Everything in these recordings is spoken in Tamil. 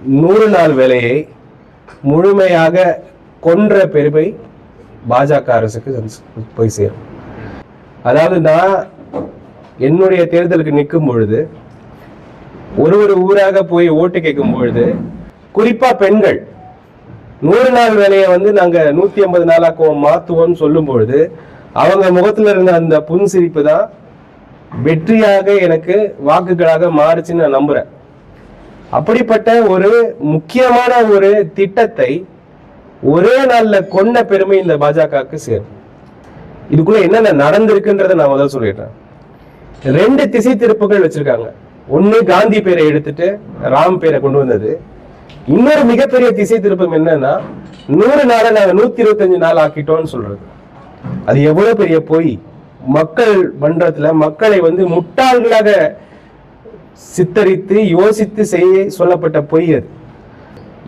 100 நாள் வேலையை முழுமையாக கொன்ற பெருமை பாஜக அரசுக்கு போய் சேரும். அதாவது நான் என்னுடைய தேர்தலுக்கு நிற்கும் பொழுது ஒரு ஊராக போய் ஓட்டு கேட்கும் பொழுது குறிப்பா பெண்கள் 100 நாள் வேலையை நாங்க 150 நாளாக்குவோம் மாத்துவோம் சொல்லும் பொழுது அவங்க முகத்துல இருந்த அந்த புன்சிரிப்பு தான் வெற்றியாக எனக்கு வாக்குகளாக மாறுச்சுன்னு நான் நம்புறேன். அப்படிப்பட்ட ஒரு முக்கியமான ஒரு திட்டத்தை ஒரே நாள்ல கொண்ட பெருமை இந்த பாஜகவுக்கு சேரும். இதுக்குள்ள என்னென்ன நடந்திருக்குன்றத நான் முதல்ல சொல்லிடுறேன். 2 திசை திருப்புகள் வச்சிருக்காங்க. ஒண்ணு காந்தி பேரை எடுத்துட்டு ராம் பேரை கொண்டு வந்தது. இன்னொரு மிகப்பெரிய திசை திருப்பம் என்னன்னா 100 நாளை நாங்க 125 நாள் ஆக்கிட்டோம்னு சொல்றது. அது எவ்வளவு பெரிய பொய். மக்கள் மன்றத்துல மக்களை முட்டாள்களாக சித்தரித்து யோசித்து செய்ய சொல்லப்பட்ட பொய் அது.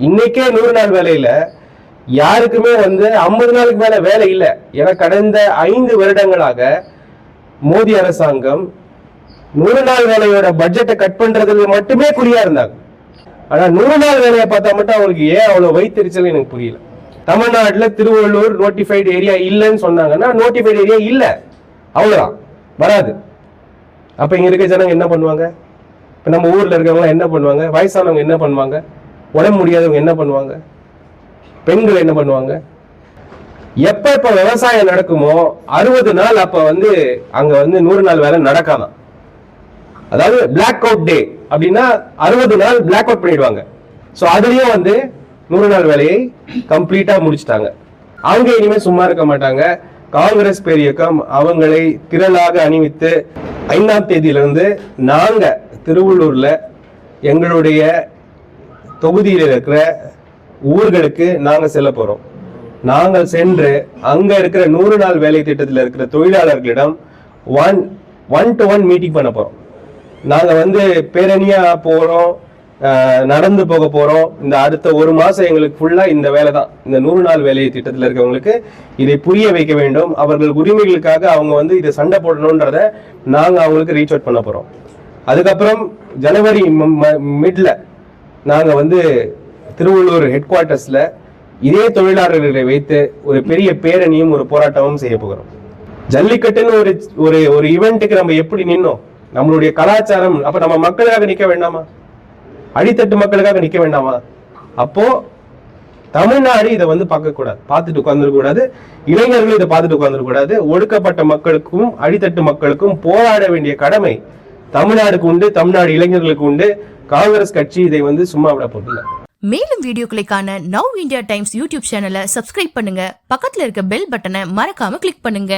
இன்னைக்கே 100 நாள் வேலையில யாருக்குமே 50 நாளுக்கு மேல வேலை இல்லை. ஏன்னா கடந்த 5 வருடங்களாக மோடி அரசாங்கம் 100 நாள் வேலையோட பட்ஜெட்டை கட் பண்றதுல மட்டுமே குறியா இருந்தாங்க. ஆனா 100 நாள் வேலையை பார்த்தா மட்டும் அவங்களுக்கு ஏன் அவ்வளவு வைத்தறிச்சல் எனக்கு புரியல. தமிழ்நாட்டுல திருவள்ளூர் நோட்டிஃபைடு ஏரியா இல்லைன்னு சொன்னாங்கன்னா நோட்டிஃபைடு ஏரியா இல்ல, அவ்வளவுதான், வராது. அப்ப இங்க இருக்க ஜனங்க என்ன பண்ணுவாங்க? இப்ப நம்ம ஊர்ல இருக்கவங்க என்ன பண்ணுவாங்க? வயசானவங்க என்ன பண்ணுவாங்க? உடம்பு முடியாதவங்க என்ன பண்ணுவாங்க? பெண்கள் என்ன பண்ணுவாங்க? எப்ப விவசாயம் நடக்குமோ 60 நாள் அப்ப அங்க 100 நாள் வேலை நடக்காம, அதாவது பிளாக் அவுட் டே அப்படின்னா 60 நாள் பிளாக் அவுட் பண்ணிடுவாங்க. சோ அதுலயும் 100 நாள் வேலையை கம்ப்ளீட்டா முடிச்சுட்டாங்க. அவங்க இனிமே சும்மா இருக்க மாட்டாங்க. காங்கிரஸ் பேரியக்கம் அவங்களை திரளாக அணிவித்து 5ஆம் தேதியிலிருந்து நாங்க திருவள்ளூர்ல எங்களுடைய தொகுதியில் இருக்கிற ஊர்களுக்கு நாங்க செல்ல போறோம். நாங்கள் சென்று அங்க இருக்கிற 100 நாள் வேலை திட்டத்தில் இருக்கிற தொழிலாளர்களிடம் ஒன் டு ஒன் மீட்டிங் பண்ண போறோம். நாங்க பேரணியா போறோம், நடந்து போக போறோம். இந்த அடுத்த 1 மாசம் எங்களுக்கு ஃபுல்லா இந்த வேலை தான். இந்த 100 நாள் வேலை திட்டத்தில் இருக்கவங்களுக்கு இதை புரிய வைக்க வேண்டும். அவர்கள் உரிமைகளுக்காக அவங்க இதை சண்டை போடணும்ன்றத நாங்க அவங்களுக்கு ரீச் அவுட் பண்ண போறோம். அதுக்கப்புறம் ஜனவரி மிட்ல நாங்க திருவள்ளூர் ஹெட் குவார்ட்டர்ஸ்ல இதே தொழிலாளர்களை வைத்து ஒரு பெரிய பேரணியும் ஒரு போராட்டமும் செய்ய போகிறோம். ஜல்லிக்கட்டுன்னு ஒரு ஈவெண்ட்டுக்கு நம்ம எப்படி நின்னோம்? நம்மளுடைய கலாச்சாரம். அப்ப நம்ம மக்களுக்காக நிக்க வேண்டாமா? அடித்தட்டு மக்களுக்காக நிக்க வேண்டாமா? அப்போ தமிழ்நாடு இதை பார்க்க கூடாது, பார்த்துட்டு உட்கார்ந்துட கூடாது. இளைஞர்களும் இதை பார்த்துட்டு உட்கார்ந்துட கூடாது. ஒடுக்கப்பட்ட மக்களுக்கும் அடித்தட்டு மக்களுக்கும் போராட வேண்டிய கடமை தமிழ்நாடுக்கு உண்டு, தமிழ்நாடு இளைஞர்களுக்கு உண்டு. காங்கிரஸ் கட்சி இதை சும்மா விட போதில்லை. மேலும் வீடியோக்களை காண நவ் இந்தியா டைம்ஸ் யூடியூப் சேனலை சப்ஸ்கிரைப் பண்ணுங்க. பக்கத்துல இருக்க பெல் பட்டனை மறக்காம கிளிக் பண்ணுங்க.